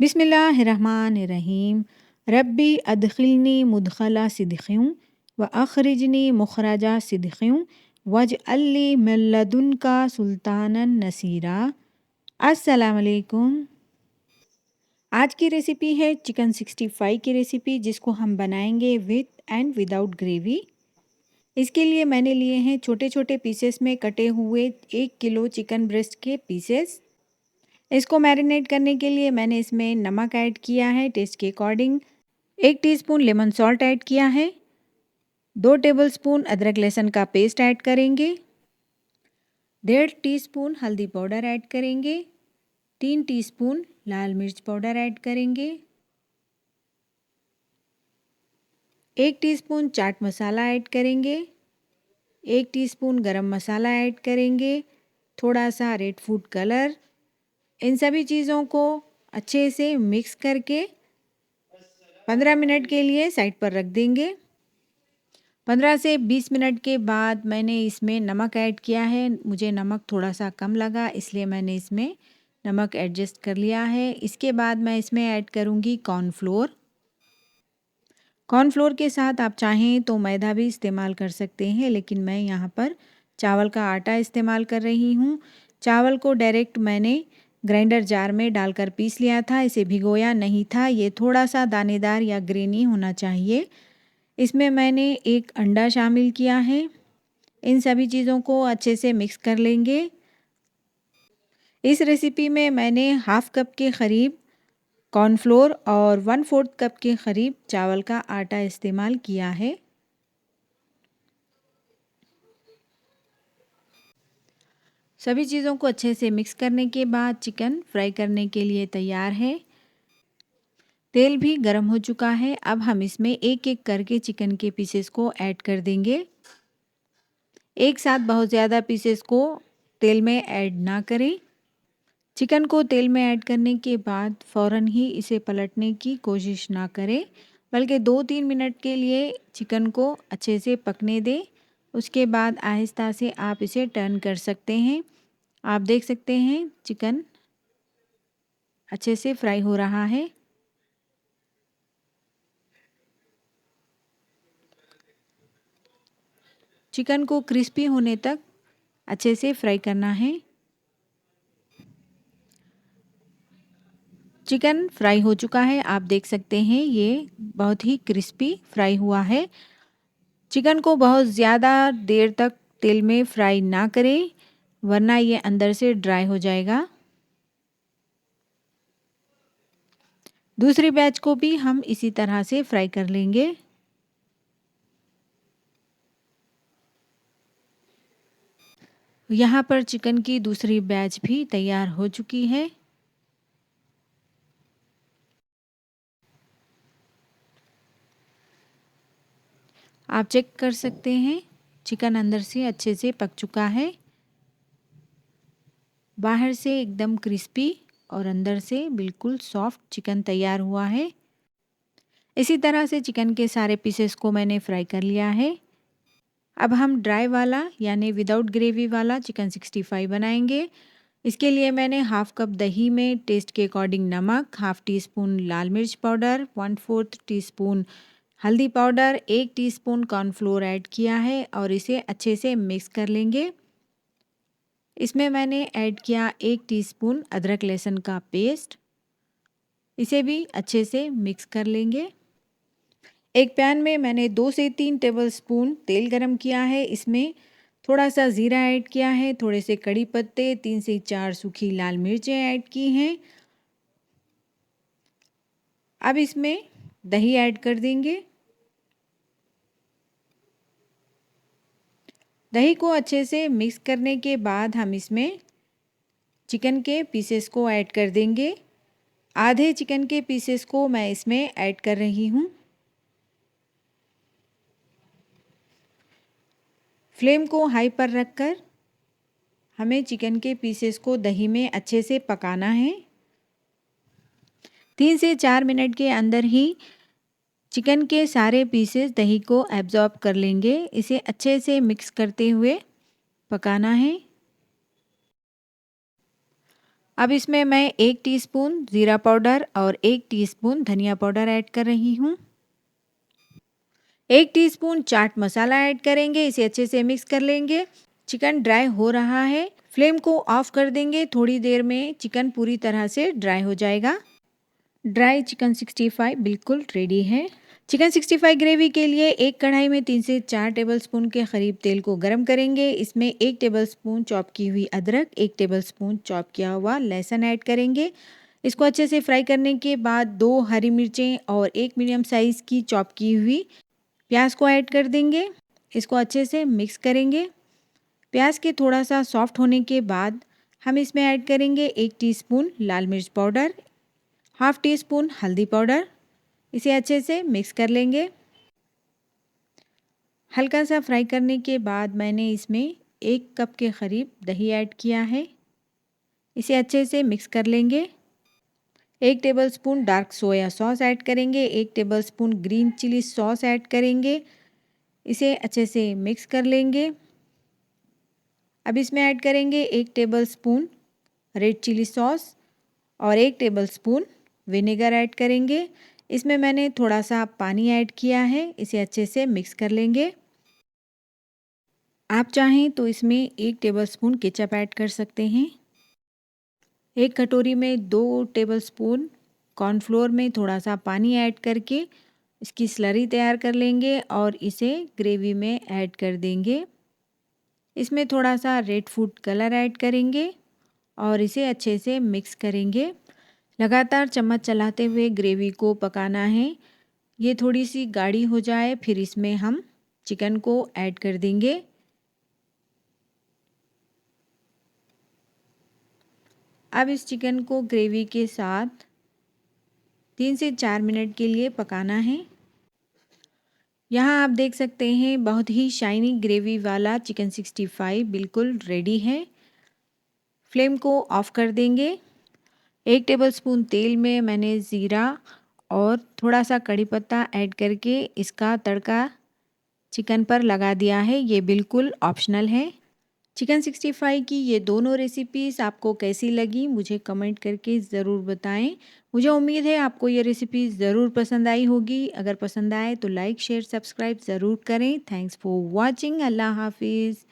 बिस्मिल्लाहिर्रहमानिर्रहीम। रब्बी अदखिलनी मुदखला सिद्क़िन व अखरिजनी मुखरजा सिद्क़िन वजअल्ली मिन लदुनका सुल्तानन नसीरा। अस्सलाम वालेकुम। आज की रेसिपी है चिकन 65 की रेसिपी, जिसको हम बनाएंगे विथ एंड विदाउट ग्रेवी। इसके लिए मैंने लिए हैं छोटे छोटे पीसेस में कटे हुए 1 किलो चिकन ब्रेस्ट के पीसेस। इसको मैरिनेट करने के लिए मैंने इसमें नमक ऐड किया है टेस्ट के according, 1 teaspoon lemon salt add किया है, 2 टेबलस्पून अदरक लहसुन का पेस्ट ऐड करेंगे, 1.5 टीस्पून हल्दी पाउडर ऐड करेंगे, 3 टीस्पून लाल मिर्च पाउडर ऐड करेंगे, 1 टीस्पून चाट मसाला ऐड करेंगे, 1 टीस्पून गरम मसाला ऐड करेंगे, थोड़ा सा रेड फूड कलर। इन सभी चीज़ों को अच्छे से मिक्स करके 15 मिनट के लिए साइड पर रख देंगे। 15 से 20 मिनट के बाद मैंने इसमें नमक ऐड किया है। मुझे नमक थोड़ा सा कम लगा, इसलिए मैंने इसमें नमक एडजस्ट कर लिया है। इसके बाद मैं इसमें ऐड करूँगी कॉर्नफ्लोर। कॉर्नफ्लोर के साथ आप चाहें तो मैदा भी इस्तेमाल कर सकते हैं, लेकिन मैं यहाँ पर चावल का आटा इस्तेमाल कर रही हूँ। चावल को डायरेक्ट मैंने ग्राइंडर जार में डालकर पीस लिया था, इसे भिगोया नहीं था। ये थोड़ा सा दानेदार या ग्रेनी होना चाहिए। इसमें मैंने 1 अंडा शामिल किया है। इन सभी चीज़ों को अच्छे से मिक्स कर लेंगे। इस रेसिपी में मैंने हाफ कप के करीब कॉर्नफ्लोर और 1/4 कप के करीब चावल का आटा इस्तेमाल किया है। सभी चीज़ों को अच्छे से मिक्स करने के बाद चिकन फ्राई करने के लिए तैयार है। तेल भी गर्म हो चुका है। अब हम इसमें एक एक करके चिकन के पीसेस को ऐड कर देंगे। एक साथ बहुत ज़्यादा पीसेस को तेल में ऐड ना करें। चिकन को तेल में ऐड करने के बाद फ़ौरन ही इसे पलटने की कोशिश ना करें, बल्कि 2-3 मिनट के लिए चिकन को अच्छे से पकने दें। उसके बाद आहिस्ता से आप इसे टर्न कर सकते हैं। आप देख सकते हैं चिकन अच्छे से फ्राई हो रहा है। चिकन को क्रिस्पी होने तक अच्छे से फ्राई करना है। चिकन फ्राई हो चुका है, आप देख सकते हैं ये बहुत ही क्रिस्पी फ्राई हुआ है। चिकन को बहुत ज़्यादा देर तक तेल में फ्राई ना करें, वरना ये अंदर से ड्राई हो जाएगा। दूसरी बैच को भी हम इसी तरह से फ्राई कर लेंगे। यहाँ पर चिकन की दूसरी बैच भी तैयार हो चुकी है। आप चेक कर सकते हैं चिकन अंदर से अच्छे से पक चुका है। बाहर से एकदम क्रिस्पी और अंदर से बिल्कुल सॉफ्ट चिकन तैयार हुआ है। इसी तरह से चिकन के सारे पीसेस को मैंने फ्राई कर लिया है। अब हम ड्राई वाला यानी विदाउट ग्रेवी वाला चिकन 65 बनाएंगे। इसके लिए मैंने हाफ कप दही में टेस्ट के अकॉर्डिंग नमक, हाफ टी स्पून लाल मिर्च पाउडर, 1/4 टीस्पून हल्दी पाउडर, 1 टीस्पून कॉर्नफ्लोर ऐड किया है और इसे अच्छे से मिक्स कर लेंगे। इसमें मैंने ऐड किया 1 टीस्पून अदरक लहसुन का पेस्ट। इसे भी अच्छे से मिक्स कर लेंगे। एक पैन में मैंने 2 से 3 टेबलस्पून तेल गरम किया है। इसमें थोड़ा सा ज़ीरा ऐड किया है, थोड़े से कड़ी पत्ते, 3 से 4 सूखी लाल मिर्चें ऐड की हैं। अब इसमें दही ऐड कर देंगे। दही को अच्छे से मिक्स करने के बाद हम इसमें चिकन के पीसेस को ऐड कर देंगे। आधे चिकन के पीसेस को मैं इसमें ऐड कर रही हूँ। फ्लेम को हाई पर रखकर हमें चिकन के पीसेस को दही में अच्छे से पकाना है। 3 से 4 मिनट के अंदर ही चिकन के सारे पीसेस दही को एब्जॉर्ब कर लेंगे। इसे अच्छे से मिक्स करते हुए पकाना है। अब इसमें मैं 1 टीस्पून ज़ीरा पाउडर और 1 टीस्पून धनिया पाउडर ऐड कर रही हूँ। 1 टीस्पून चाट मसाला ऐड करेंगे, इसे अच्छे से मिक्स कर लेंगे। चिकन ड्राई हो रहा है, फ्लेम को ऑफ कर देंगे। थोड़ी देर में चिकन पूरी तरह से ड्राई हो जाएगा। ड्राई चिकन 65 बिल्कुल रेडी है। चिकन 65 ग्रेवी के लिए एक कढ़ाई में 3 से 4 टेबलस्पून के करीब तेल को गरम करेंगे। इसमें 1 टेबलस्पून चॉप की हुई अदरक, 1 टेबलस्पून चॉप किया हुआ लहसुन ऐड करेंगे। इसको अच्छे से फ्राई करने के बाद 2 हरी मिर्चें और 1 मीडियम साइज़ की चॉप की हुई प्याज को ऐड कर देंगे। इसको अच्छे से मिक्स करेंगे। प्याज के थोड़ा सा सॉफ्ट होने के बाद हम इसमें ऐड करेंगे 1 टीस्पून लाल मिर्च पाउडर, हाफ़ टी स्पून हल्दी पाउडर। इसे अच्छे से मिक्स कर लेंगे। हल्का सा फ्राई करने के बाद मैंने इसमें 1 कप के करीब दही ऐड किया है। इसे अच्छे से मिक्स कर लेंगे। 1 tablespoon dark soya sauce add करेंगे, 1 tablespoon green chilli sauce add करेंगे। इसे अच्छे से मिक्स कर लेंगे। अब इसमें ऐड करेंगे 1 टेबलस्पून रेड चिली सॉस और 1 टेबलस्पून विनेगर ऐड करेंगे। इसमें मैंने थोड़ा सा पानी ऐड किया है। इसे अच्छे से मिक्स कर लेंगे। आप चाहें तो इसमें 1 टेबलस्पून केचप ऐड कर सकते हैं। 1 कटोरी में 2 टेबलस्पून कॉर्नफ्लोर में थोड़ा सा पानी ऐड करके इसकी स्लरी तैयार कर लेंगे और इसे ग्रेवी में ऐड कर देंगे। इसमें थोड़ा सा रेड फूड कलर ऐड करेंगे और इसे अच्छे से मिक्स करेंगे। लगातार चम्मच चलाते हुए ग्रेवी को पकाना है। ये थोड़ी सी गाढ़ी हो जाए फिर इसमें हम चिकन को ऐड कर देंगे। अब इस चिकन को ग्रेवी के साथ 3 से 4 मिनट के लिए पकाना है। यहाँ आप देख सकते हैं बहुत ही शाइनी ग्रेवी वाला चिकन 65 बिल्कुल रेडी है। फ्लेम को ऑफ कर देंगे। 1 टेबलस्पून तेल में मैंने ज़ीरा और थोड़ा सा कड़ी पत्ता ऐड करके इसका तड़का चिकन पर लगा दिया है। ये बिल्कुल ऑप्शनल है। चिकन 65 की ये दोनों रेसिपीज़ आपको कैसी लगी मुझे कमेंट करके ज़रूर बताएं। मुझे उम्मीद है आपको ये रेसिपी ज़रूर पसंद आई होगी। अगर पसंद आए तो लाइक शेयर सब्सक्राइब ज़रूर करें। Thanks for watching. अल्लाह हाफिज़।